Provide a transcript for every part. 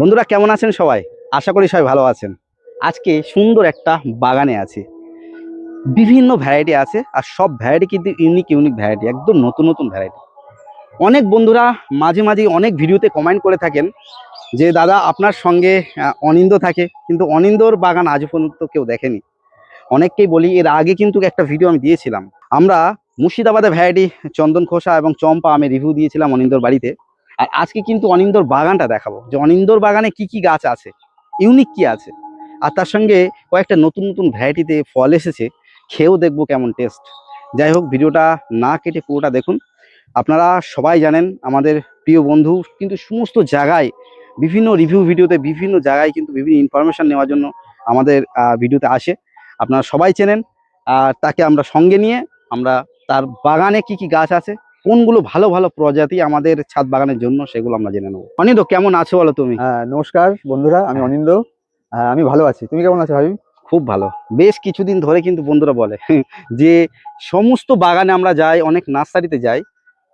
বন্ধুরা কেমন আছেন সবাই? আশা করি সবাই ভালো আছেন। আজকে সুন্দর একটা বাগানে আছি। বিভিন্ন ভ্যারাইটি আছে আর সব ভ্যারাইটি কিন্তু ইউনিক ইউনিক ভ্যারাইটি, একদম নতুন নতুন ভ্যারাইটি। অনেক বন্ধুরা মাঝে মাঝে অনেক ভিডিওতে কমেন্ট করে থাকেন যে দাদা আপনার সঙ্গে অনিন্দ থাকে, কিন্তু অনিন্দর বাগান আজ পর্যন্ত কেউ দেখেনি। অনেককেই বলি, এর আগে কিন্তু একটা ভিডিও আমি দিয়েছিলাম। আমরা মুর্শিদাবাদের ভ্যারাইটি চন্দন খোসা এবং চম্পা আমি রিভিউ দিয়েছিলাম অনিন্দর বাড়িতে। আর আজকে কিন্তু অনিন্দর বাগানটা দেখাবো যে অনিন্দর বাগানে কি কি গাছ আছে, ইউনিক কি আছে। আর তার সঙ্গে কয়েকটা নতুন নতুন ভ্যারাইটিতে ফল এসেছে, খেয়েও দেখবো কেমন টেস্ট। যাই হোক, ভিডিওটা না কেটে পুরোটা দেখুন। আপনারা সবাই জানেন আমাদের প্রিয় বন্ধু কিন্তু সমস্ত জায়গায় বিভিন্ন রিভিউ ভিডিওতে বিভিন্ন জায়গায় কিন্তু বিভিন্ন ইনফরমেশন নেওয়ার জন্য আমাদের ভিডিওতে আসে। আপনারা সবাই চেনেন। আর তাকে আমরা সঙ্গে নিয়ে আমরা তার বাগানে কি কি গাছ আছে, কোনগুলো ভালো ভালো প্রজাতি আমাদের ছাদ বাগানের জন্য, সেগুলো আমরা জেনে নেবো। অনিন্দ কেমন আছো বলো তুমি? নমস্কার বন্ধুরা, আমি অনিন্দ। আমি ভালো আছি। তুমি কেমন আছো ভাবি? খুব ভালো। বেশ কিছুদিন ধরে কিন্তু বন্ধুরা বলে যে সমস্ত বাগানে আমরা যাই, অনেক নার্সারিতে যাই,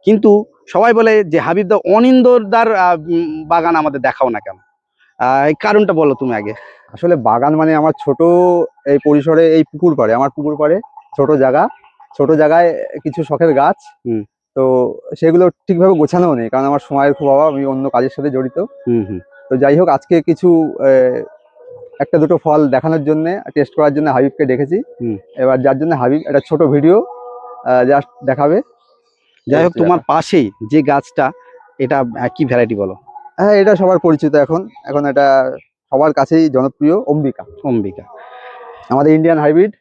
কিন্তু সবাই বলে যে হাবিবদা অনিন্দরদার বাগান আমাদের দেখাও না কেন? এই কারণটা বলো তুমি আগে। আসলে বাগান মানে আমার ছোট এই পরিসরে, এই পুকুর পাড়ে, আমার পুকুর পাড়ে ছোট জায়গা, ছোট জায়গায় কিছু শখের গাছ। হুম তো সেগুলো ঠিকভাবে গোছানো নেই, কারণ আমার সময়ের খুব অভাব, আমি অন্য কাজের সাথে জড়িত। হুম। তো যাই হোক, আজকে কিছু একটা দুটো ফল দেখানোর জন্য, টেস্ট করার জন্য হাবিবকে ডেকেছি। এবার যার জন্য হাবিব একটা ছোট ভিডিও জাস্ট দেখাবে। যাই হোক, তোমার পাশেই যে গাছটা, এটা কি ভ্যারাইটি বলো? হ্যাঁ, এটা সবার পরিচিত। এখন এখন এটা সবার কাছেই জনপ্রিয়, অম্বিকা। অম্বিকা আমাদের ইন্ডিয়ান হাইব্রিড।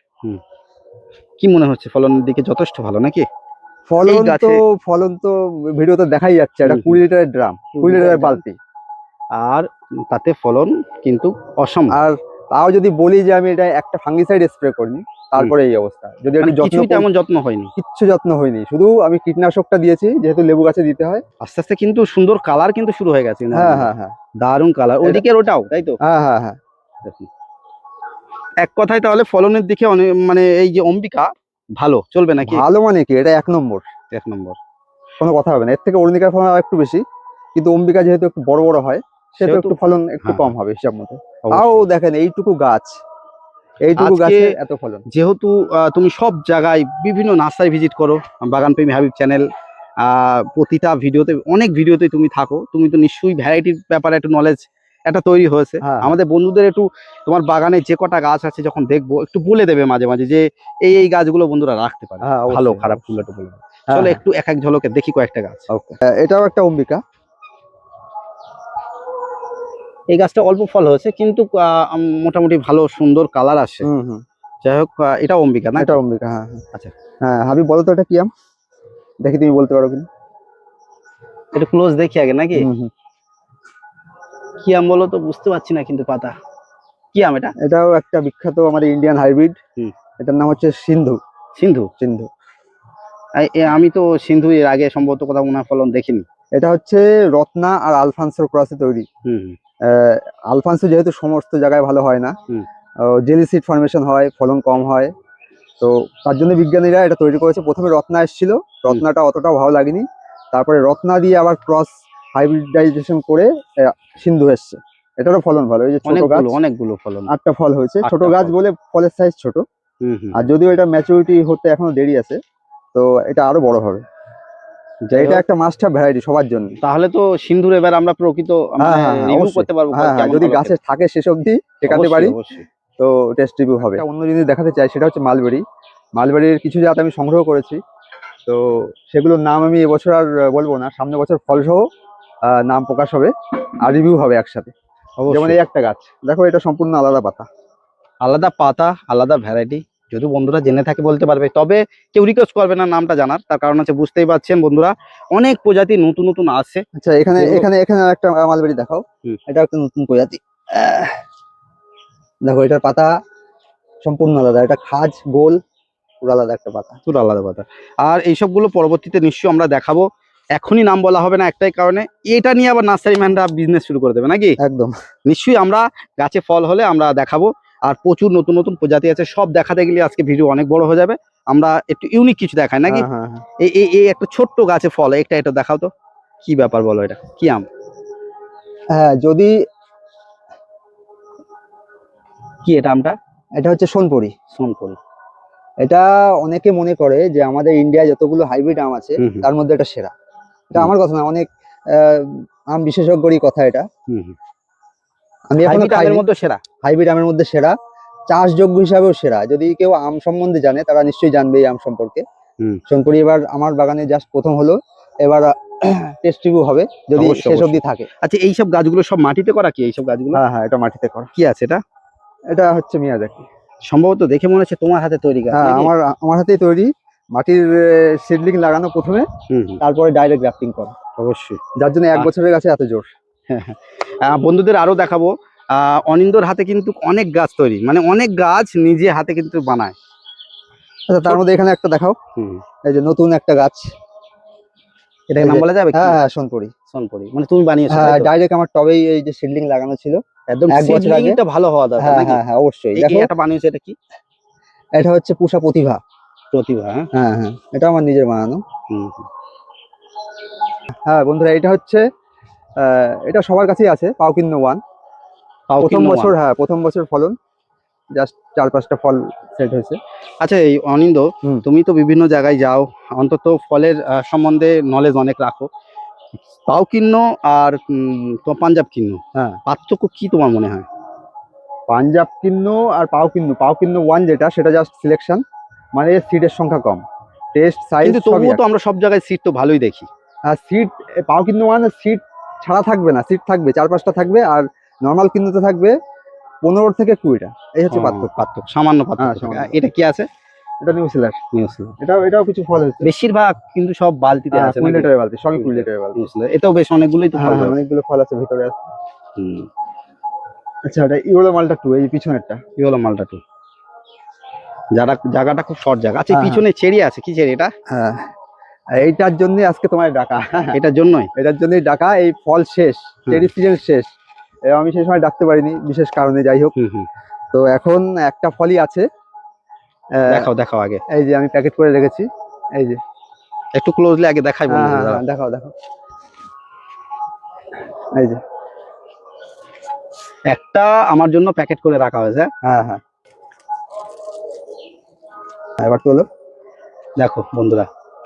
কি মনে হচ্ছে ফলনের দিকে যথেষ্ট ভালো নাকি? ফলন তো ভিডিওতে দেখাই যাচ্ছে, এটা 20 লিটারের ড্রাম, 20 লিটারের বালতি। আর তাতে ফলন কিন্তু অসম। আর তাও যদি বলি যে আমি এটা একটা ফাঙ্গিসাইড স্প্রে করিনি, তারপরে এই অবস্থা। যদি একটু কিছুই তেমন যত্ন হয়নি, কিচ্ছু যত্ন হয়নি, শুধু আমি কীটনাশকটা দিয়েছি, যেহেতু লেবু গাছে দিতে হয়। আস্তে আস্তে কিন্তু সুন্দর কালার কিন্তু শুরু হয়ে গেছে। হ্যাঁ হ্যাঁ হ্যাঁ, দারুণ কালার ওইদিকে, ওটাও তাই তো? হ্যাঁ হ্যাঁ হ্যাঁ। দেখুন, এক কথায় তাহলে ফলনের দিকে মানে এই যে অম্বিকা ভালো চলবে নাকি? ভালো মানে কি, এটা এক নম্বর। এক নম্বর, কোনো কথা হবে না। এর থেকে অরুণিকার ফলন একটু বেশি, কিন্তু অম্বিকা যেহেতু একটু বড় বড় হয়, সেহেতু একটু ফলন একটু কম হবে হিসাব মতো। তাও দেখেন, এইটুকু গাছে এত ফলন। যেহেতু তুমি সব জায়গায় বিভিন্ন নার্সারি ভিজিট করো, বাগান প্রেমী হাবিব চ্যানেল, প্রতিটা ভিডিওতে, অনেক ভিডিওতে তুমি থাকো, তুমি তো নিশ্চয়ই ভ্যারাইটির ব্যাপারে একটু নলেজ একটা তৈরি হয়েছে। আমাদের বন্ধুদের একটু তোমার বাগানে যে কটা গাছ আছে যখন দেখবো, একটু বলে দেবে মাঝে মাঝে যে এই গাছগুলো বন্ধুরা রাখতে পারে, ভালো খারাপ ফুল একটু বলে দেবে। চলো একটু এক এক ঝলকে দেখি কয়েকটা গাছ। এটাও একটা অম্বিকা। এই গাছটা অল্প ফল হয়েছে, কিন্তু মোটামুটি ভালো সুন্দর কালার আসে। যাই হোক, এটা অম্বিকা না? এটা অম্বিকা, হ্যাঁ। আচ্ছা হ্যাঁ, হাবিব বলো তো এটা কি আম? দেখি তুমি বলতে পারো কিনা। একটু ক্লোজ দেখি আগে নাকি? কি আম বলো তো, বুঝতে পারছি না কিন্তু পাতা। কি আম এটা? এটাও একটা বিখ্যাত আমাদের ইন্ডিয়ান হাইব্রিড। এটার নাম হচ্ছে সিন্ধু। সিন্ধু? সিন্ধু। আমি তো সিন্ধু এর আগে সম্ভবত কোথাও মনে হয় ফলন দেখিনি। এটা হচ্ছে রত্না আর আলফান্সোর ক্রসে তৈরি। আলফান্সো যেহেতু সমস্ত জায়গায় ভালো হয় না, জেলি সিড ফর্মেশন হয়, ফলন কম হয়, তো তার জন্য বিজ্ঞানীরা এটা তৈরি করেছে। প্রথমে রত্না এসেছিল, রত্নাটা অতটাও ভালো লাগেনি, তারপরে রত্না দিয়ে আবার ক্রস হাইব্রিডাইজেশন করে সিন্ধু এসছে। এটারও ফলন ভালো। এই যে ছোট গাছ, অনেকগুলো ফলন, 8টা ফল হয়েছে। ছোট গাছ বলে ফলের সাইজ ছোট। আর যদিও এটা ম্যাচুরিটি হতে এখনো দেরি আছে, তো এটা আরো বড় হবে। এটা একটা মাস্ট হ্যাভ ভ্যারাইটি সবার জন্য। তাহলে তো সিন্ধুর এবার আমরা প্রকৃত রিভিউ করতে পারবো। যদি গাছে থাকে শেষ অবধি টেকাতে পারি, তো টেস্ট রিভিউ হবে। অন্য জিনিস দেখাতে চাই, সেটা হচ্ছে মালবেরি। মালবেরির কিছু জাত আমি সংগ্রহ করেছি, তো সেগুলোর নাম আমি এবছর আর বলবো না, সামনের বছর ফলসহ নাম প্রকাশ হবে আর রিভিউ হবে একসাথে। যেমন এই একটা গাছ দেখো, এটা সম্পূর্ণ আলাদা পাতা, আলাদা ভ্যারাইটি। যদি বন্ধুরা জেনে থাকে বলতে পারবে, তবে কেউ রিকোয়েস্ট করবে না নামটা জানার। তার কারণ হচ্ছে, বুঝতেই পারছেন বন্ধুরা, অনেক প্রজাতি নতুন নতুন আছে। আচ্ছা, এখানে এখানে এখানে একটা মালবেরি দেখাও। এটা একটা নতুন প্রজাতি। দেখো, এটার পাতা সম্পূর্ণ আলাদা, এটা খাজ গোল, পুরো আলাদা একটা পাতা, পুরো আলাদা পাতা। আর এইসবগুলো পরবর্তীতে নিশ্চয়ই আমরা দেখাবো। এখনই নাম বলা হবে না, একটাই কারণে, এটা নিয়ে আবার নার্সারি ম্যানরা বিজনেস শুরু করে দেবে নাকি? একদম। নিশ্চয়ই আমরা গাছে ফল হলে আমরা দেখাবো। আর প্রচুর নতুন নতুন প্রজাতি আছে, সব দেখাতে গেলে আজকে ভিডিও অনেক বড় হয়ে যাবে। আমরা একটু ইউনিক কিছু দেখাই নাকি? এই একটা ছোট্ট গাছে ফল, এটা দেখাও তো, কি ব্যাপার বলো, এটা কি আম? হ্যাঁ, যদি কি এটা আমটা? এটা হচ্ছে সোনপুরি। সোনপুরি। এটা অনেকে মনে করে যে আমাদের ইন্ডিয়ায় যতগুলো হাইব্রিড আম আছে হুম হুম তার মধ্যে এটা সেরা। এটা হুম আমার কথা না, অনেক আম বিশেষজ্ঞরই কথা এটা। হুম হুম। আমি এখনো হাইব্রিড আমের খাইনি। মধ্যে সেরা। হাইব্রিড আমের মধ্যে সেরা, চাষযোগ্য হিসাবেও সেরা। যদি কেউ আম সম্বন্ধে জানে তারা নিশ্চয়ই জানবে এই আম সম্পর্কে। হুম। সোনপুরি এবার আমার বাগানে জাস্ট প্রথম হলো, এবার টেস্ট রিভিউ হবে যদি অবশ্যই শেষ অবশ্যই। অবধি থাকে। আচ্ছা, এইসব গাছগুলো সব মাটিতে করা কি এইসব গাছগুলো? হ্যাঁ হ্যাঁ, এটা মাটিতে করা। কি আছে এটা? এটা হচ্ছে মিয়াজাকি। সম্ভবত দেখে মনে হচ্ছে তোমার হাতে তৈরি গাছ হ্যাঁ, নাকি? আমার আমার হাতেই তৈরি। মাটির সিডলিং লাগানো প্রথমে, হুম হুম। তারপরে ডাইরেক্ট গ্রাফটিং করা, অবশ্যই। যার জন্য 1 আহ, বছরের গাছে এত জোর। হ্যাঁ হ্যাঁ। বন্ধুদের আরো দেখাবো। অনিন্দর হাতে কিন্তু অনেক গাছ তৈরি, মানে অনেক গাছ নিজে হাতে কিন্তু বানায়। আচ্ছা, তার মধ্যে এখানে একটা দেখাও। হুম। এই যে নতুন একটা গাছ। এটাকে এই নাম যে, বলা যাবে কি? হ্যাঁ হ্যাঁ, সোনপুরি। সোনপুরি, মানে তুমি বানিয়েছো তাই হ্যাঁ, তো? ডাইরেক্ট আমার টবেই এই যে সিডলিং লাগানো ছিল একদম 1 বছর আগে। সিডলিংটা ভালো হওয়া দরকার হ্যাঁ নাকি? হ্যাঁ হ্যাঁ, অবশ্যই। এই দেখো, এটা বানিয়েছো, এটা কি? এটা হচ্ছে পুষা প্রতিভা। প্রতিভা, হ্যাঁ। হ্যাঁ হ্যাঁ, এটা আমার নিজের বানানো। হুম হুম। হ্যাঁ বন্ধুরা, এটা হচ্ছে এটা সবার কাছেই আছে, পাওকিন্ন ওয়ান। প্রথম পাউকিন্ন ওয়ান। বছর, হ্যাঁ প্রথম বছর ফলন, জাস্ট 4-5টা ফল সেট হয়েছে। আচ্ছা, এই অনিন্দ, হুম। তুমি তো বিভিন্ন জায়গায় যাও, অন্তত ফলের সম্বন্ধে নলেজ অনেক রাখো। পাউকিন্ন আর তো পাঞ্জাব কিন্ন, হ্যাঁ, পার্থক্য কি তোমার মনে হয়? পাঞ্জাব কিন্ন আর পাও কিন্ন ওয়ান যেটা, সেটা জাস্ট সিলেকশন, মানে সিটের সংখ্যা কম, টেস্ট সাইজ কিন্তু সবই তবুও এক। তো আমরা সব জায়গায় সিট তো ভালোই দেখি। আর সিট, পাও কিন্ন ওয়ান সিট ছাড়া থাকবে না, সিট থাকবে 4-5টা থাকবে, আর নর্মাল কিন্নুতে থাকবে 15 থেকে 20টা। এই হচ্ছে পার্থক্য। পার্থক্য, সামান্য হ্যাঁ, পার্থক্য থাকে। সামান্য এটা পার্থক্য। কি আছে? এটা নিউজিল্যান্ড। নিউজিল্যান্ড। এটাও কিছু ফল হয়েছে। বেশিরভাগ কিন্তু সব বালতিতে হ্যাঁ, আছে 20 নাকি? লিটারের বালতি, সবই 20 লিটারের বালতি। নিউজিল্যান্ড, এটাও বেশ অনেকগুলোই তো ফল হ্যাঁ হ্যাঁ, রয়েছে। অনেকগুলো ফল আছে ভিতরে আছে। হুম। আচ্ছা, এটা ইওলো মালটা 2, এই পিছনেরটা। কি হলো মালটা টু? জায়গাটা খুব শর্ট জায়গা। আচ্ছা, এই হ্যাঁ হ্যাঁ পিছনে চেরি আছে, কি চেরি এটা? হ্যাঁ, এইটার জন্য আজকে তোমায় ডাকা। এটার জন্যই? এটার জন্যই ডাকা। এই ফল শেষ, হুম চেরি সিজন শেষ। আমি সেই সময় ডাকতে পারিনি বিশেষ কারণে, যাই হোক। হুম হুম। তো এখন একটা ফলই আছে। আহ, দেখাও দেখাও আগে। এই যে আমি প্যাকেট করে রেখেছি, এই যে। একটু ক্লোজলি আগে দেখাই হ্যাঁ বন্ধুদের, হ্যাঁ দাঁড়াও। হ্যাঁ, দেখাও দেখাও, এই যে। একটা আমার জন্য প্যাকেট করে রাখা হয়েছে। হ্যাঁ হ্যাঁ, এবার তোলো। দেখো বন্ধুরা,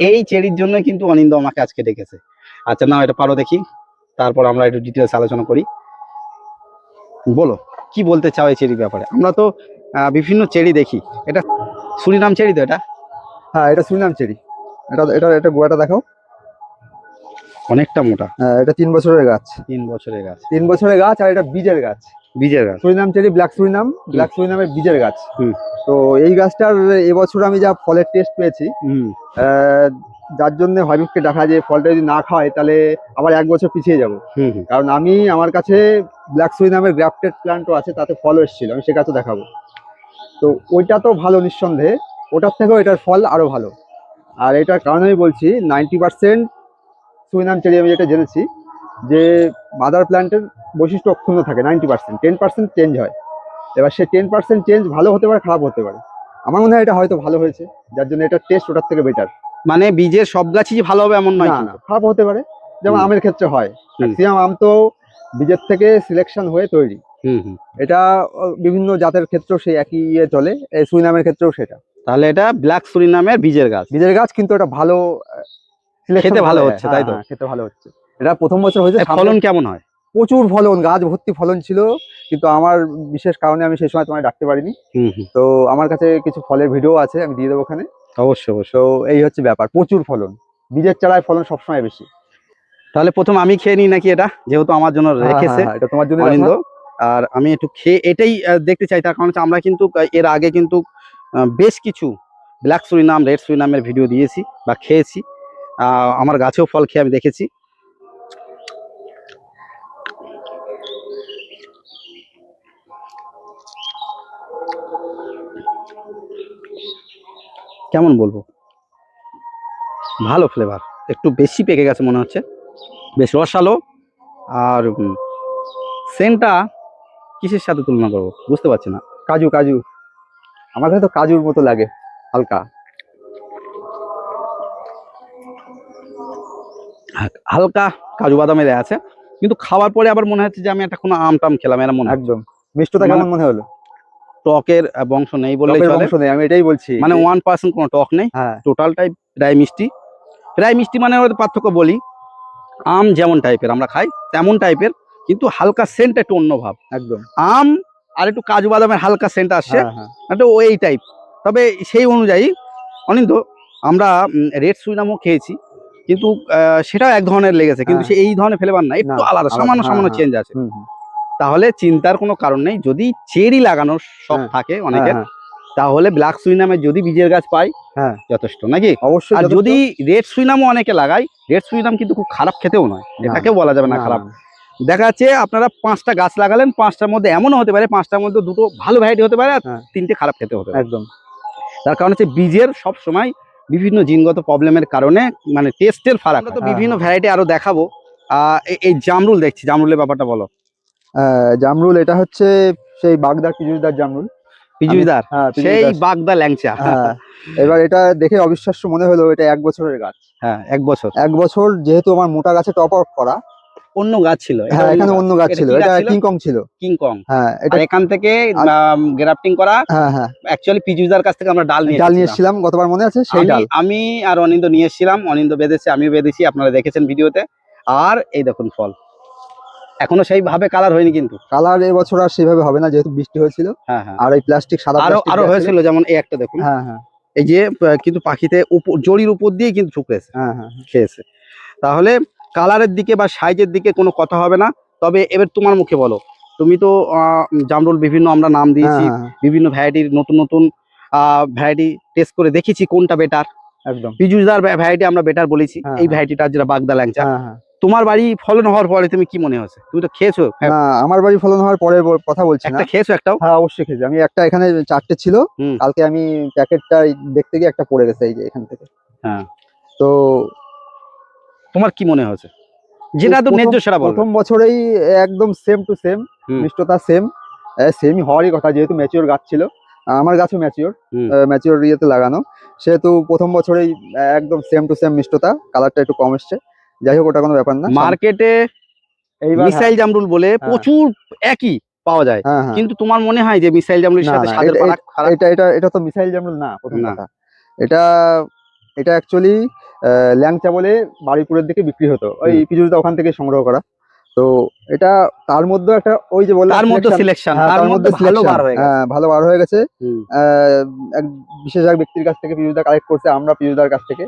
এই চেরির জন্য কিন্তু অনিন্দ আমাকে আজকে ডেকেছে। আচ্ছা, নাও এটা পারো দেখি, তারপর আমরা একটু ডিটেলস আলোচনা করি। বলো, কি বলতে চাও এই চেরির ব্যাপারে? আমরা তো বিভিন্ন চেরি দেখি। এটা সুরিনাম চেরি তো এটা? হ্যাঁ, এটা সুরিনাম চেরি। এটা এটা এটা গোয়াটা দেখাও। অনেকটা মোটা। হ্যাঁ, এটা 3 বছরের গাছ। 3 বছরের গাছ। 3 বছরের গাছ, আর এটা বীজের গাছ। বীজের গাছ। সুরিনাম চেরি, ব্ল্যাক সুরিনামের বীজের গাছ। হুম তো এই গাছটার এবছর আমি যা ফলের টেস্ট পেয়েছি, হুম আহ, যার জন্য হাবিবকে দেখা, যে ফলটা যদি না খাওয়ায় তাহলে আবার 1 বছর পিছিয়ে যাব। হুম হুম। কারণ আমার কাছে ব্ল্যাক সুই নামের গ্রাফটেড প্ল্যান্টও আছে, তাতে ফলও এসেছিল, আমি সে গাছও দেখাবো। তো ওইটা তো ভালো নিঃসন্দেহে, ওটার থেকেও এটার ফল আরো ভালো। আর এটার কারণ আমি বলছি, 90% সুইনাম চেরি আমি যেটা জেনেছি, যে মাদার প্ল্যান্টের বৈশিষ্ট্য অক্ষুণ্ণ থাকে 90%, 10% চেঞ্জ হয়। এবার সে 10% চেঞ্জ ভালো হতে পারে, খারাপ হতে পারে। আমার মনে হয় এটা হয়তো ভালো হয়েছে, যার জন্য এটার টেস্ট ওটার থেকে বেটার। মানে বীজের সব গাছই যে ভালো হবে এমন নয় না না, কিন্তু। খারাপ হতে পারে, যেমন হুম আমের ক্ষেত্রে হয়। হুম ম্যাক্সিমাম আম তো বীজের থেকে সিলেকশন হয়ে তৈরি। হুম হুম। এটা বিভিন্ন জাতের ক্ষেত্রেও সেই একই ইয়ে চলে, এই সুইনামের ক্ষেত্রেও সেটা। তাহলে এটা ব্ল্যাক সুরিনামের বীজের গাছ। বীজের গাছ, কিন্তু এটা ভালো সিলেকশন, খেতে ভালো ভালো হচ্ছে হ্যাঁ তাই তো? হ্যাঁ, খেতে ভালো হচ্ছে। এটা প্রথম বছর হয়েছে, এর সামনে ফলন কেমন হয়? প্রচুর ফলন, গাছ ভর্তি ফলন ছিল। কিন্তু আমার বিশেষ কারণে আমি সেই সময় তোমায় ডাকতে পারিনি। হুম হুম। তো আমার কাছে কিছু ফলের ভিডিও আছে, আমি দিয়ে দেবো ওখানে। অবশ্যই অবশ্যই। তো এই হচ্ছে ব্যাপার, প্রচুর ফলন। বীজের চারায় ফলন সবসময় বেশি। তাহলে প্রথম আমি খেয়ে নিই নাকি এটা, যেহেতু আমার জন্য হ্যাঁ হ্যাঁ রেখেছে হ্যাঁ, এটা তোমার জন্য অনিন্দ। রাখা। আর আমি একটু খেয়ে এটাই দেখতে চাই। তার কারণ হচ্ছে আমরা কিন্তু এর আগে কিন্তু বেশ কিছু ব্ল্যাক সুরিনাম, রেড সুরিনামের ভিডিও দিয়েছি বা খেয়েছি। আমার গাছেও ফল খেয়ে আমি দেখেছি। কেমন বলবো, ভালো ফ্লেভার। একটু বেশি পেকে গেছে মনে হচ্ছে, বেশ রসালো। আর সেন্টটা কিসের সাথে তুলনা করবো বুঝতে পারছি না। কাজু কাজু, আমার কাছে তো কাজুর মতো লাগে, হালকা। হালকা কাজু বাদামের আছে, কিন্তু খাওয়ার পরে আবার মনে হচ্ছে যে আমি একটা কোনো আম টাম খেলাম, এরা মনে হচ্ছে। একদম। মিষ্টতা মানে কেমন মনে হলো? টকের বংশ নেই বললেই টকের চলে। বংশ নেই, আমি এটাই বলছি। মানে 1% কোনো টক নেই, হ্যাঁ টোটালটাই প্রায় মিষ্টি। প্রায় মিষ্টি মানে ওর পার্থক্য বলি, আম যেমন টাইপের আমরা খাই তেমন টাইপের, কিন্তু হালকা সেন্ট একটু অন্য ভাব। একদম। আম আর একটু কাজু বাদামের হালকা সেন্ট আসছে, হ্যাঁ হ্যাঁ একটু ওই টাইপ। তবে সেই অনুযায়ী অনিন্দ, আমরা রেড সুইনামও খেয়েছি, কিন্তু সেটাও এক ধরনের লেগেছে, কিন্তু হ্যাঁ। সে এই ধরনের ফ্লেভার না, একটু না, আলাদা, আলাদা। সামান্য হ্যাঁ সামান্য হ্যাঁ। চেঞ্জ আছে। হুম হুম। তাহলে চিন্তার কোনো কারণ নেই। যদি চেরি লাগানোর শখ হ্যাঁ থাকে হ্যাঁ অনেকের, হ্যাঁ তাহলে ব্ল্যাক সুইনামের যদি বীজের গাছ পাই হ্যাঁ, যথেষ্ট, নাকি? অবশ্যই আর যথেষ্ট। যদি রেড সুইনামও অনেকে লাগায়, রেড সুইনাম কিন্তু খুব খারাপ খেতেও নয়, না এটাকেও বলা যাবে না না খারাপ। না। দেখা যাচ্ছে আপনারা 5টা গাছ লাগালেন, 5টার মধ্যে এমনও হতে পারে 5টার মধ্যে 2টো ভালো ভ্যারাইটি হতে পারে আর হ্যাঁ 3টে খারাপ খেতে হতে পারে। একদম। তার কারণ হচ্ছে বীজের সব সময় বিভিন্ন জিনগত প্রবলেমের কারণে মানে টেস্টের ফারাক। আমরা তো হ্যাঁ, বিভিন্ন হ্যাঁ। ভ্যারাইটি আরো দেখাবো। এই জামরুল দেখছি, জামরুলের ব্যাপারটা বলো। জামরুল এটা হচ্ছে সেই বাগদা পিজুসদার জামরুল। পিজুইদার, হ্যাঁ সেই পিজুসদার। বাগদা ল্যাংচা। হ্যাঁ, এবার এটা দেখে অবিশ্বাস্য মনে হলো, এটা 1 বছরের গাছ। হ্যাঁ, 1 বছর। 1 বছর, যেহেতু আমার মোটা গাছে টপ আউট করা। অন্য গাছ ছিল এটা? হ্যাঁ, এখানে অন্য গাছ এটা ছিল, কি গাছ এটা ছিল? কিংকং ছিল। কিংকং। হ্যাঁ এটা। আর এখান থেকে আর- গ্রাফটিং করা, হ্যাঁ হ্যাঁ, অ্যাকচুয়ালি পিজুইদার কাছ থেকে আমরা ডাল নিয়ে ডাল নিয়ে এসেছিলাম। এসেছিলাম গতবার, মনে আছে সেই ডাল? আমি আর অনিন্দ নিয়ে এসেছিলাম, অনিন্দ বেঁধেছে, আমিও বেঁধেছি, আপনারা দেখেছেন ভিডিওতে। আর এই দেখুন ফল, এখনো সেইভাবে কালার হয়নি কিন্তু। কালার এবছর আর সেভাবে হবে না, যেহেতু বৃষ্টি হয়েছিল। হ্যাঁ হ্যাঁ, আর ওই প্লাস্টিক, সাদা আরো প্লাস্টিক আরো হয়েছিল, যেমন এই একটা দেখুন, হ্যাঁ হ্যাঁ এই যে কিন্তু পাখিতে জড়ির উপর দিয়ে কিন্তু ঠুকরেছে, হ্যাঁ হ্যাঁ খেয়েছে। তাহলে কালারের দিকে বা সাইজের দিকে কোনো কথা হবে না। তবে এবার তোমার মুখে বলো, তুমি তো জামরুল বিভিন্ন আমরা নাম দিয়েছি, হ্যাঁ হ্যাঁ, বিভিন্ন ভ্যারাইটির নতুন নতুন ভ্যারাইটি টেস্ট করে দেখেছি কোনটা বেটার। একদম। পিজুসদার ভ্যারাইটি আমরা বেটার বলেছি, হ্যাঁ এই হ্যাঁ ভ্যারাইটিটা যেটা বাগদা ল্যাংচা। হ্যাঁ হ্যাঁ। তোমার বাড়ি ফলন হওয়ার পরে তুমি কি মনে হচ্ছে? তুমি তো খেয়েছো, না, আমার বাড়ি ফলন হওয়ার পরের কথা বলছি না। একটা খেয়েছো একটাও? হ্যাঁ অবশ্যই খেয়েছি আমি একটা, এখানে 4টে ছিল। হুম। কালকে আমি প্যাকেটটা দেখতে গিয়ে একটা পড়ে গেছে এই যে এখান থেকে। হ্যাঁ, তো তোমার কি মনে হচ্ছে, যেটা তো ন্যায্য সেটা বলবে। প্রথম বছরেই একদম সেম টু সেম, হুম। মিষ্টতা সেমই হওয়ারই কথা, যেহেতু ম্যাচিওর গাছ ছিল। আমার গাছও ম্যাচিওর, হুম। ম্যাচিওর ইয়েতে লাগানো, সেহেতু প্রথম বছরেই একদম সেম টু সেম মিষ্টতা। কালারটা একটু কম এসছে, যাই হোক ওটা কোনো ব্যাপার না। মার্কেটে এইবার মিসাইল জামরুল বলে প্রচুর একই পাওয়া যায়, হ্যাঁ হ্যাঁ, কিন্তু তোমার মনে হয় যে মিসাইল জামরুলের না সাথে না, স্বাদের ফারাক? এটা এটা এটা তো মিসাইল জামরুল না, প্রথম না। কথা। এটা এটা অ্যাকচুয়ালি ল্যাংচা বলে বারুইপুরের দিকে বিক্রি হতো, ওই হুম। পিজুসদা ওখান থেকে সংগ্রহ করা। তো এটা তার মধ্যে একটা, ওই যে বললাম তার মধ্যে selection, সিলেকশন, হ্যাঁ তার তার মধ্যে মধ্যে ভালো selection, বার হয়ে গেছে। হ্যাঁ ভালো বার হয়ে গেছে। হুম। এক বিশেষ এক ব্যক্তির কাছ থেকে পিজুসদা কালেক্ট করছে, আমরা পিজুসদার কাছ থেকে।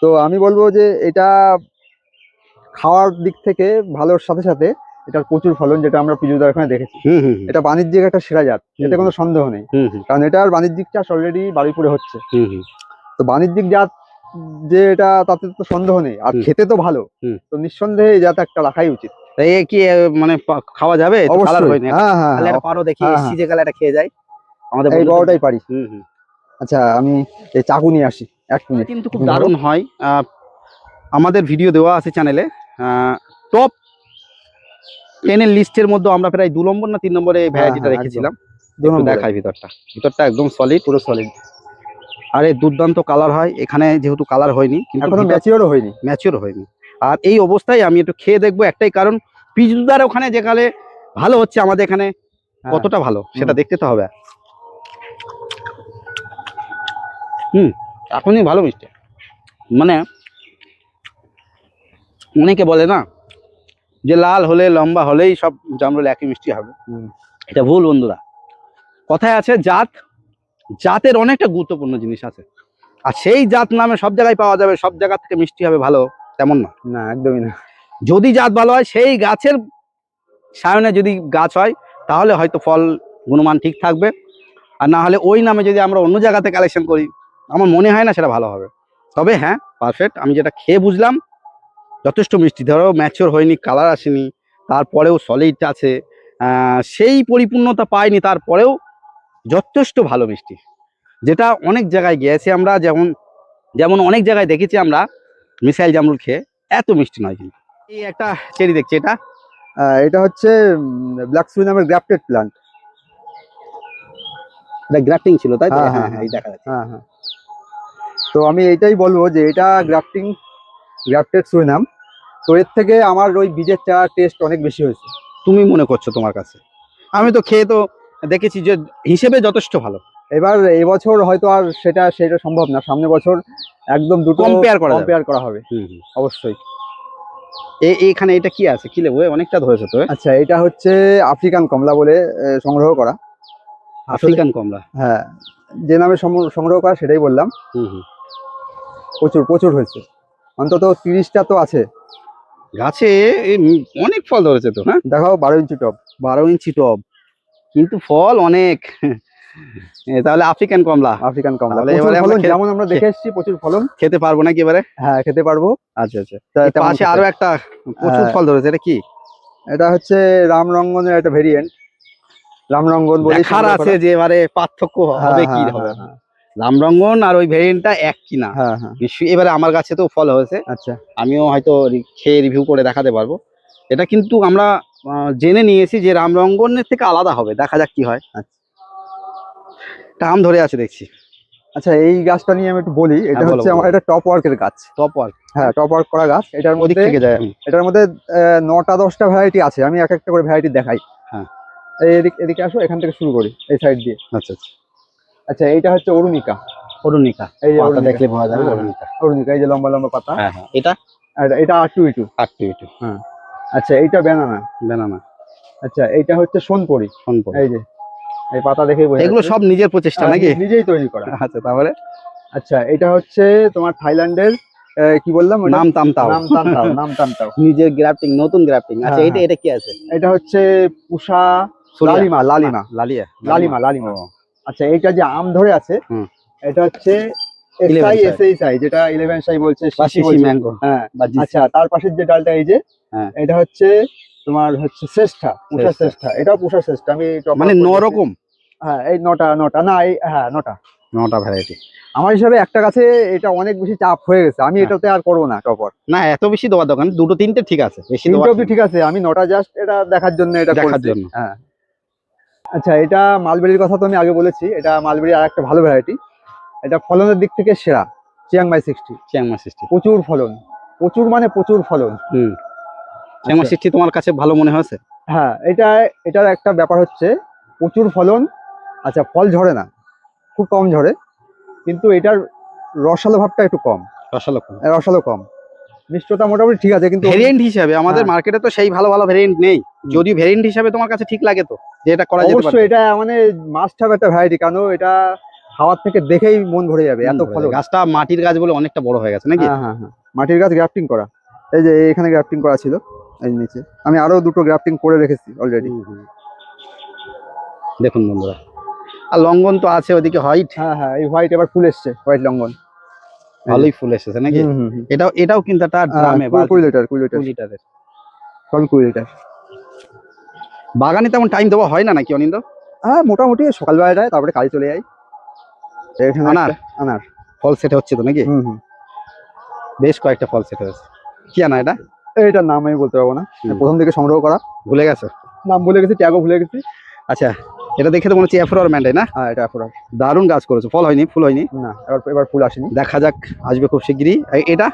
তো আমি বলবো যে এটা খাওয়ার দিক থেকে ভালোর সাথে সাথে এটার প্রচুর ফলন, যেটা আমরা পিজুসদার এখানে দেখেছি। হুম হুম এটা বাণিজ্যিক একটা সেরা জাত, এতে কোনো সন্দেহ নেই। হুম হুম কারণ এটার বাণিজ্যিক চাষ অলরেডি বারুইপুরে হচ্ছে। হুম হুম তো বাণিজ্যিক জাত যে এটা, তাতে তো সন্দেহ নেই, আর হুম। খেতে তো ভালো। হুম। তো নিঃসন্দেহে এই জাত একটা রাখাই উচিত। তাই এ কি মানে খাওয়া যাবে? কালার অবশ্যই, হয়নি, হ্যাঁ হ্যাঁ তাহলে হ্যাঁ, একটা পারো দেখি, হ্যাঁ হ্যাঁ, সিজে গেলে এটা খেয়ে যাই আমাদের এই বন্ধুদের। বড়টাই পারি। হুম হুম। আচ্ছা, আমি এই চাকু নিয়ে আসি, 1 মিনিট। কিন্তু খুব দারুণ হয়। আমাদের ভিডিও দেওয়া আছে চ্যানেলে, টপ 10-এর লিস্টের মধ্যে আমরা প্রায় 2 নম্বর না 3 নম্বরে এই হ্যাঁ ভ্যারাইটিটা হ্যাঁ, একদম রেখেছিলাম। 2 একটু নম্বরে, দেখাই ভিতরটা, ভিতরটা একদম সলিড, পুরো সলিড। আরে দুর্দান্ত কালার হয়। এখানে যেহেতু কালার হয়নি, কিন্তু এখনো ম্যাচিওরও হয়নি। ম্যাচিওর হয়নি। আর এই অবস্থায় আমি একটু খেয়ে দেখবো, একটাই কারণ পিজুদার ওখানে যেখানে ভালো হচ্ছে, আমাদের এখানে হ্যাঁ, কতটা ভালো সেটা হুম। দেখতে তো হবে। হুম, এখনই ভালো মিষ্টি। মানে অনেকে বলে না যে লাল হলে লম্বা হলেই সব জামরুল একই মিষ্টি হবে, হুম। এটা ভুল বন্ধুরা। কথায় আছে জাত, জাতের অনেকটা গুরুত্বপূর্ণ জিনিস আছে। আর সেই জাত নামে সব জায়গায় পাওয়া যাবে, সব জায়গা থেকে মিষ্টি হবে ভালো, তেমন না। না, একদমই না। যদি জাত ভালো হয়, সেই গাছের সায়নে যদি গাছ হয়, তাহলে হয়তো ফল গুণমান ঠিক থাকবে। আর না হলে ওই নামে যদি আমরা অন্য জায়গাতে কালেকশন করি, আমার মনে হয় না সেটা ভালো হবে। তবে হ্যাঁ, পারফেক্ট, আমি যেটা খেয়ে বুঝলাম যথেষ্ট মিষ্টি। ধরো ম্যাচিওর হয়নি, কালার আসেনি, তারপরেও সলিড আছে, সেই পরিপূর্ণতা পায়নি, তারপরেও যথেষ্ট ভালো মিষ্টি। যেটা অনেক জায়গায় গিয়েছি আমরা, যেমন যেমন অনেক জায়গায় দেখেছি আমরা মিসাইল জামরুল খেয়ে, এত মিষ্টি নয়। কিন্তু এই একটা চেরি দেখছি, এটা হচ্ছে ব্ল্যাক সুই নামের গ্রাফটেড প্লান্ট। এটা গ্রাফটিং ছিল, তাই তো? হ্যাঁ হ্যাঁ হ্যাঁ হ্যাঁ, এই দেখা যাচ্ছে। হ্যাঁ হ্যাঁ। তো আমি এইটাই বলবো যে এটা গ্রাফটেড সুই নাম। তো এর থেকে আমার ওই বীজের চা টেস্ট অনেক বেশি হয়েছে। তুমি মনে করছো তোমার কাছে? আমি তো খেয়ে তো দেখেছি যে হিসেবে যথেষ্ট ভালো। এবার এবছর হয়তো আর সেটা সম্ভব না, সামনের বছর একদম দুটো Compare করা যাবে। কম্পেয়ার করা হবে অবশ্যই। এখানে এটা কি আছে, কি লেবু? অনেকটা ধরেছে তো। আচ্ছা, এটা হচ্ছে আফ্রিকান কমলা বলে সংগ্রহ করা। আফ্রিকান কমলা, হ্যাঁ, যে নামে সংগ্রহ করা সেটাই বললাম। প্রচুর প্রচুর হয়েছে, অন্তত 30টা তো আছে গাছে। অনেক ফল ধরেছে তো। হ্যাঁ, দেখাও 12 ইঞ্চি টব। 12 ইঞ্চি টব, কিন্তু ফল অনেক। তাহলে আফ্রিকান কমলা। আফ্রিকান কমলা তাহলে প্রচুর এবারে ফলন, আমরা যেমন আমরা দেখে এসেছি প্রচুর ফলন। খেতে পারবো নাকি এবারে? হ্যাঁ, খেতে পারবো। আচ্ছা আচ্ছা। তেমন পাশে খেতে। আরো একটা প্রচুর ফল ধরেছে, এটা কি? এটা হচ্ছে রামরঙ্গনের একটা ভেরিয়েন্ট, রামরঙ্গন বলে দেখার আছে যে এবারে পার্থক্য হবে কি হবে না। রামরঙ্গন আর ওই ভেরিয়েন্টটা এক কিনা। হ্যাঁ হ্যাঁ। নিশ্চয়ই এবারে আমার কাছে তো ফল হয়েছে। আচ্ছা, আমিও হয়তো খেয়ে রিভিউ করে দেখাতে পারবো। এটা কিন্তু আমরা জেনে নিয়েছি যে রামরঙ্গনের থেকে আলাদা হবে, দেখা যাক কি হয়। আম ধরে আছে দেখছি। আচ্ছা, এই গাছটা নিয়ে আমি একটু বলি। এটা বলো, হচ্ছে বলো। আমার একটা টপ ওয়ার্কের গাছ। Top work? হ্যাঁ, টপ ওয়ার্ক করা গাছ। এটার ওদিক মধ্যে থেকে যায়। এটার মধ্যে 9টা 10টা ভ্যারাইটি আছে, আমি এক একটা করে ভ্যারাইটি দেখাই। হ্যাঁ, এদিকে আসো, এখান থেকে শুরু করি, এই সাইড দিয়ে। আচ্ছা আচ্ছা। আচ্ছা, এইটা হচ্ছে অরুণিকা। অরুণিকা, এই যে পাতা অরুণিকা। দেখলে বোঝা যাবে হ্যাঁ, অরুণিকা। অরুণিকা, এই যে লম্বা লম্বা পাতা। হ্যাঁ হ্যাঁ। এটা আর এটা R22। R22। হ্যাঁ। আচ্ছা, এইটা ব্যানানা। ব্যানানা। আচ্ছা, এইটা হচ্ছে সোনপরি। সোনপরি। এই যে এই পাতা দেখেই বোঝা এগুলো যাচ্ছে। সব নিজের প্রচেষ্টা নাকি? নিজেই তৈরি করা। আচ্ছা, তারপরে? আচ্ছা, এটা হচ্ছে তোমার থাইল্যান্ডের কি বললাম ওটা? নামতামতাও। নামতামতাও। নিজের গ্রাফটিং, নতুন গ্রাফটিং। আচ্ছা, হ্যাঁ, এটা কি আছে? এটা হচ্ছে পুষা সুরিয়া? লালিমা। লালিয়া। লালিমা। ও। আচ্ছা, এইটা যে আম ধরে আছে, হুম। এটা হচ্ছে 11 SI, যেটা 11 সাই বলছে, বা শিশি শিশি বলছে। ম্যাঙ্গো। হ্যাঁ। বা জিসি। আচ্ছা, তার পাশের যে ডালটা, এই যে হ্যাঁ। এটা হচ্ছে তোমার হচ্ছে শ্রেষ্ঠা, পুষা শ্রেষ্ঠা। এটাও পুষা শ্রেষ্ঠা। আমি মানে 9 রকম? হ্যাঁ, এই 9টা না, এই হ্যাঁ 9টা ভ্যারাইটি। আমার হিসাবে একটা গাছে এটা অনেক বেশি চাপ হয়ে গেছে, আমি এটাতে আর করবো না টপার। না, এত বেশি দেওয়ার দরকার নেই, 2-3টে ঠিক আছে, বেশি দেওয়া 3টে অব্দি ঠিক আছে, আমি 9টা জাস্ট এটা দেখার জন্য এটা করছি। হ্যাঁ। আচ্ছা, এটা মালবেরির কথা তো আমি আগে বলেছি, এটা মালবেরি আর একটা ভালো ভ্যারাইটি। এটা ফলনের দিক থেকে সেরা, চিয়াংমাই 60। প্রচুর ফলন, প্রচুর মানে প্রচুর ফলন। চিয়াংমাই 60 তোমার কাছে ভালো মনে হয়েছে? হ্যাঁ, এটার একটা ব্যাপার হচ্ছে প্রচুর ফলন। আচ্ছা, ফল ঝরে না, খুব কম ঝরে, কিন্তু এটার রসালো ভাবটা একটু কম। রসালো কম, মিষ্টতা মোটামুটি ঠিক আছে, কিন্তু ভেরিয়েন্ট হিসাবে আমাদের মার্কেটে তো সেই ভালো ভালো ভেরিয়েন্ট নেই। যদি ভেরিয়েন্ট হিসাবে তোমার কাছে ঠিক লাগে তো যে এটা করা যেতে পারে, অবশ্যই এটা মানে মাস্ট হ্যাভ একটা ভ্যারাইটি, কারণ এটা খাওয়ার থেকে দেখেই মন ভরে যাবে, এত ফলন। গাছটা মাটির গাছ বলে অনেকটা বড় হয়ে গেছে নাকি? হ্যাঁ হ্যাঁ হ্যাঁ, মাটির গাছ গ্রাফটিং করা। এই যে এখানে গ্রাফটিং করা ছিল, এই নিচে আমি আরো দুটো গ্রাফটিং করে রেখেছি অলরেডি। দেখুন বন্ধুরা, আর লঙ্ঘন তো আছে ওদিকে হোয়াইট। হ্যাঁ হ্যাঁ, এই হোয়াইট এবার ফুল এসছে, হোয়াইট লঙ্ঘন ভালোই ফুল এসেছে নাকি? এটাও কিন্তু একটা ড্রামে 20 লিটারের, সবই 20 লিটার। বাগানে তেমন টাইম দেওয়া হয় না নাকি অনিন্দ? হ্যাঁ, মোটামুটি সকালবেলায়, তারপরে কাজে চলে যাই। এখানে আনার ফল সেট হচ্ছে তো নাকি? বেশ কয়েকটা ফল সেট হয়েছে। কি আনা এটা? এটার নাম আমি বলতে পারবো না, প্রথম থেকে সংগ্রহ করা। ভুলে গেছে? নাম ভুলে গেছি, ট্যাগও ভুলে গেছি। আচ্ছা, এটা দেখে তো মনে হচ্ছে অ্যাফ্রোর ম্যান্ডাই না? হ্যাঁ, এটা অ্যাফ্রোর। দারুণ গাছ করেছে, ফল হয়নি, ফুল হয়নি না, এবার ফুল আসেনি, দেখা যাক, আসবে খুব শিগগিরই। এটা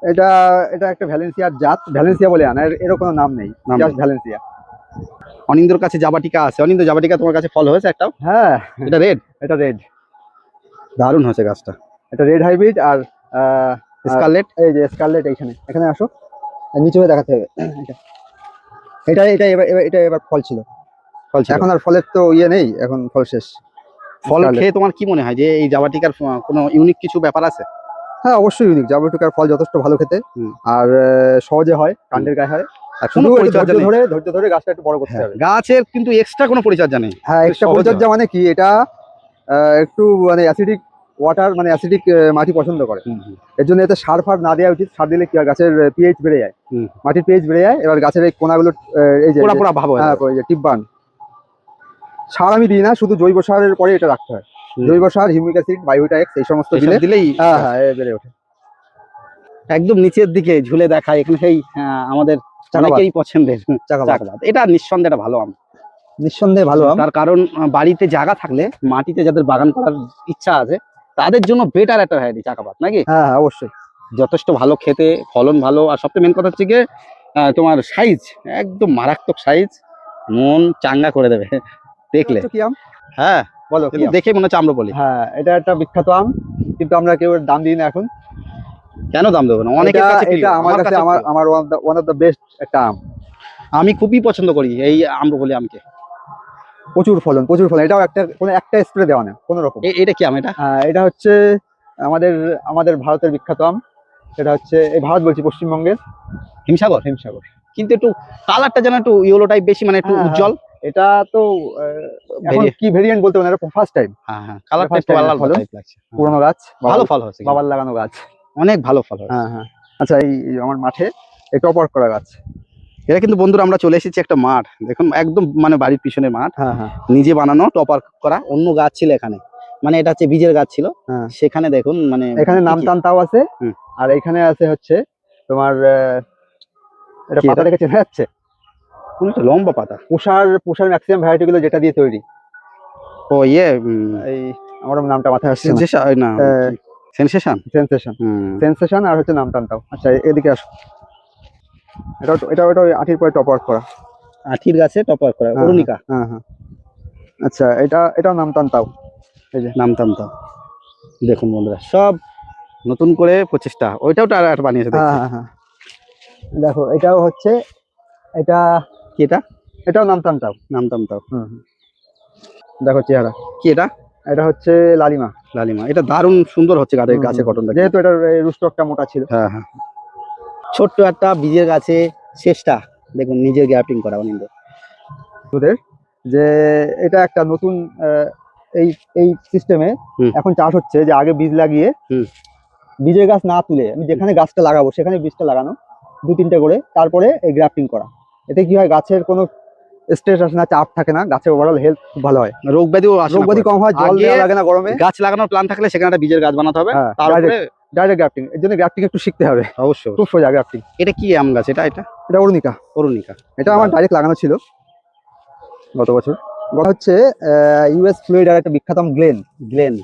এটা একটা ভ্যালেন্সিয়ার জাত, ভ্যালেন্সিয়া বলে আনা, এর কোনো নাম নেই, জাস্ট ভ্যালেন্সিয়া। অনিন্দর কাছে জাবাটিকা আছে। অনিন্দ, জাবাটিকা তোমার কাছে ফল হয়েছে একটাও? হ্যাঁ, এটা রেড? এটা রেড, দারুণ হয়েছে গাছটা। এটা রেড হাইব্রিড। আর স্কারলেট, এই যে স্কারলেট, এখানে আসো, নিচে হয়ে দেখাতে হবে। এটা এবার ফল ছিল, এখন আর ফলের তো ইয়ে নেই, এখন ফল শেষ। ফল খেয়ে তোমার কি মনে হয় যে এই জাবাটিকার কোনো ইউনিক কিছু ব্যাপার আছে? হ্যাঁ, অবশ্যই ইউনিক। জাবাটিকার ফল যথেষ্ট ভালো খেতে, আর সহজে হয়, কাণ্ডের গায়ে হয়। শুধু ধৈর্য ধরে গাছটা একটু বড় করতে হবে। গাছের কিন্তু এক্সট্রা কোনো পরিচর্যা নেই। হ্যাঁ, এক্সট্রা পরিচর্যা মানে কি, এটা একটু মানে অ্যাসিডিক ওয়াটার, মানে অ্যাসিডিক মাটি পছন্দ করে। এর জন্য এতে সার ফার না দেওয়া উচিত। সার দিলে কি হয়, গাছের পিএইচ বেড়ে যায়, মাটির পিএইচ বেড়ে যায়। এবার গাছের এই কোনাগুলো, এই যে টিপবান। সার আমি দিই না, শুধু জৈব সারের পরে এটা রাখতে হয়। জৈব সার, হিউমিক অ্যাসিড, বায়োটা এক্স, এই সমস্ত দিলেই বেড়ে ওঠে। একদম নিচের দিকে ঝুলে দেখায়, এখানে সেই আমাদের অনেকেরই পছন্দের চাকাবাদ। এটা নিঃসন্দেহে একটা ভালো আম, নিঃসন্দেহে ভালো আম। তার কারণ বাড়িতে জায়গা থাকলে, মাটিতে যাদের বাগান করার ইচ্ছা আছে, তাদের জন্য বেটার একটা ভ্যারাইটি চাকাবাদ নাকি? হ্যাঁ, অবশ্যই, যথেষ্ট ভালো খেতে, ফলন ভালো, আর সবচেয়ে মেন কথা হচ্ছে গিয়ে তোমার সাইজ একদম মারাত্মক সাইজ, মন চাঙ্গা করে দেবে। দেখলে কি আম হ্যাঁ, বলো কি কিন্তু আম? দেখে মনে হচ্ছে আম্রপলি। হ্যাঁ, এটা একটা বিখ্যাত আম, কিন্তু আমরা কেউ এর দাম দিই না এখন। কেন দাম দেবো না, অনেকের এটা কাছে প্রিয়, এটা আমার কাছে আমার প্রিয়। আমার ওয়ান অফ দ্য বেস্ট একটা আম। আমি খুবই পছন্দ করি এই আম্রপলি আমকে। প্রচুর ফলন, প্রচুর ফলন। এটাও কোনো একটা স্প্রে দেওয়া না কোনো রকম। এটা কি আম এটা? এটা হচ্ছে আমাদের আমাদের ভারতের বিখ্যাত আম। এটা হচ্ছে এই ভারত বলছি, পশ্চিমবঙ্গের হিমসাগর। হিমসাগর। কিন্তু একটু কালারটা যেন একটু ইয়েলো টাইপ বেশি, মানে একটু হ্যাঁ, উজ্জ্বল। এটা তো এখন কি ভেরিয়েন্ট বলতে পারেন, এটা ফার্স্ট টাইম। হ্যাঁ হ্যাঁ, কালারটা first একটু time এর আলাদা ফলন। টাইপ লাগছে। পুরোনো গাছ, ভালো ফল হয়েছে, বাবার লাগানো গাছ। অনেক ভালো ফল হয়েছে। হ্যাঁ হ্যাঁ। আচ্ছা, এই আমার মাঠে এই টপ আউট করা গাছ। এটা কিন্তু বন্ধুরা আমরা চলে এসেছি একটা মাঠ, দেখুন একদম মানে বাড়ির পিছনের মাঠ, হ্যাঁ হ্যাঁ নিজে বানানো টপার করা। অন্য গাছ ছিল এখানে, মানে এটা হচ্ছে বীজের গাছ ছিল। হ্যাঁ। সেখানে দেখুন মানে এখানে কি কি- নামতান্তাও আছে। হুম। আর এখানে আছে হচ্ছে তোমার এটা কি পাতা এটা? দেখে চেনা যাচ্ছে, কোনটা? লম্বা পাতা। পুষার ম্যাক্সিমাম ভ্যারাইটি গুলো যেটা দিয়ে তৈরি। ও ইয়ে এই আমার নামটা মাথায় আসছে না। সেনসেশন না, সেনসেশন। সেন্সেশন, সেন্সেশন আর হচ্ছে নামতান্তাও। আচ্ছা, এদিকে আসো। এটা আঠির পরে টপ আউট করা। আঠির গাছে টপার করা, হ্যাঁ, অরুণিকা। হ্যাঁ হ্যাঁ। আচ্ছা, এটাও নামতান্তাও। এই যে নামতাম তো। দেখুন বন্ধুরা, সব নতুন করে প্রচেষ্টা। ওইটাও টার বানিয়েছে হ্যাঁ দেখছি। হ্যাঁ হ্যাঁ। দেখো, এটাও হচ্ছে, এটা কি এটা? এটাও নামতান্তাও। নামতাম তো। হুম হুম। দেখো চেহারা। কি এটা? এটা হচ্ছে লালিমা। লালিমা। এটা দারুণ সুন্দর হচ্ছে হুম, গাছের হুম। গঠনটা। যেহেতু এটার রুস্টকটা মোটা ছিল। হ্যাঁ হ্যাঁ। ছোট্ট একটা বীজের গাছে চেষ্টা, দেখুন নিজের গ্রাফটিং করা অনিন্দ। তোদের যে এটা একটা নতুন এই এই সিস্টেমে হুম। এখন চাষ হচ্ছে, যে আগে বীজ লাগিয়ে হুম। বীজের গাছ না তুলে আমি যেখানে গাছটা লাগাবো সেখানে বীজটা লাগানো, 2-3টে করে, তারপরে এই গ্রাফটিং করা। এতে কি হয়, গাছের কোনো স্ট্রেস আসে না, চাপ থাকে না, গাছের ওভারঅল হেলথ খুব ভালো হয়, রোগ ব্যাধিও আসে না রোগ ব্যাধি খুব কম একটা। হয়, জল আগে দেওয়া লাগে না গরমে। গাছ লাগানোর প্ল্যান থাকলে সেখানে একটা বীজের গাছ বানাতে হবে, হ্যাঁ, তারপরে ডাইরেক্ট গ্রাফটিং। এর জন্য গ্রাফটিং একটু শিখতে হবে, অবশ্যই। খুব সোজা গ্রাফটিং। এটা কি আম গাছ? এটা এটা অরুণিকা। অরুণিকা। এটা আমার ডাইরেক্ট লাগানো ছিল গত বছর। হচ্ছে ইউএস ফ্লোরিডার একটা বিখ্যাত আম গ্লেন। গ্লেন।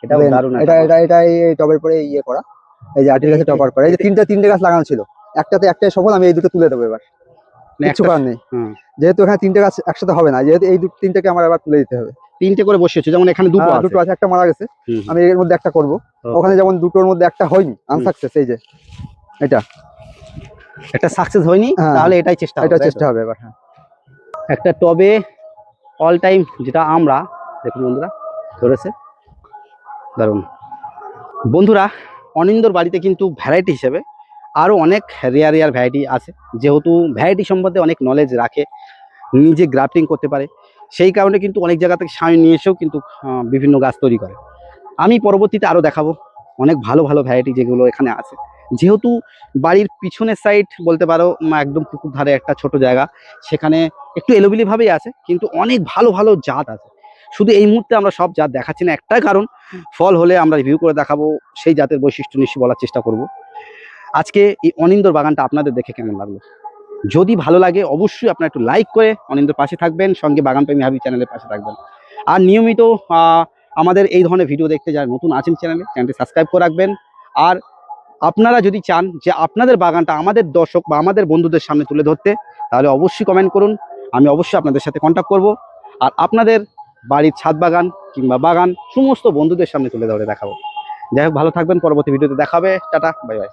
এটাও গ্লেন, দারুণ এটা একটা এটা এটা এই টবের পরে ইয়ে করা, এই যে আটির গাছে টপার করা। এই যে তিনটে গাছ লাগানো ছিল, একটাই সফল। আমি এই দুটো তুলে দেবো এবার, কিছু করার নেই। যেহেতু এখানে 3টে গাছ একসাথে হবে না, যেহেতু এই 3টেকে আমার আবার তুলে দিতে হবে। 3টে করে বসিয়েছে, যেমন এখানে দুটো আছে, একটা মারা গেছে। হুম। আমি এর মধ্যে একটা করব। ওখানে যেমন দুটোর মধ্যে একটা হয়নি, আনসাকসেস। এই যে এটা একটা সাকসেস হয়নি, হ্যাঁ, তাহলে এটাই চেষ্টা হবে, এটা তাই তো? চেষ্টা হবে এবার। হ্যাঁ, একটা টবে অল টাইম যেটা আমরা, দেখুন বন্ধুরা ধরেছে, দারুণ। বন্ধুরা, অনিন্দর বাড়িতে কিন্তু ভ্যারাইটি হিসেবে আরও অনেক রেয়ার ভ্যারাইটি আছে। যেহেতু ভ্যারাইটি সম্বন্ধে অনেক নলেজ রাখে, নিজে গ্রাফটিং করতে পারে, সেই কারণে কিন্তু অনেক জায়গা থেকে সামনে নিয়ে এসেও কিন্তু বিভিন্ন গাছ তৈরি করে। আমি পরবর্তীতে আরও দেখাবো অনেক ভালো ভালো ভ্যারাইটি যেগুলো এখানে আছে। যেহেতু বাড়ির পিছনের সাইড বলতে পারো একদম পুকুর ধারে একটা ছোট জায়গা, সেখানে একটু এলোবিলিভাবেই আছে, কিন্তু অনেক ভালো ভালো জাত আছে। শুধু এই মুহূর্তে আমরা সব জাত দেখাচ্ছি না, একটাই কারণ, ফল হলে আমরা রিভিউ করে দেখাবো, সেই জাতের বৈশিষ্ট্য নিশ্চয়ই বলার চেষ্টা করব। আজকে এই অনিন্দর বাগানটা আপনাদের দেখে কেমন লাগলো? যদি ভালো লাগে অবশ্যই আপনারা একটু লাইক করে অনিন্দর পাশে থাকবেন, সঙ্গে বাগানপ্রেমী হাবিব চ্যানেলের পাশে থাকবেন। আর নিয়মিত আমাদের এই ধরনের ভিডিও দেখতে যারা নতুন আছেন চ্যানেলটি সাবস্ক্রাইব করে রাখবেন। আর আপনারা যদি চান যে আপনাদের বাগানটা আমাদের দর্শক বা আমাদের বন্ধুদের সামনে তুলে ধরতে, তাহলে অবশ্যই কমেন্ট করুন, আমি অবশ্যই আপনাদের সাথে কন্ট্যাক্ট করব। আর আপনাদের বাড়ির ছাদ বাগান কিংবা বাগান সমস্ত বন্ধুদের সামনে তুলে ধরে দেখাবো। যাই হোক, ভালো থাকবেন, পরবর্তী ভিডিওতে দেখা হবে। Tata, bye bye.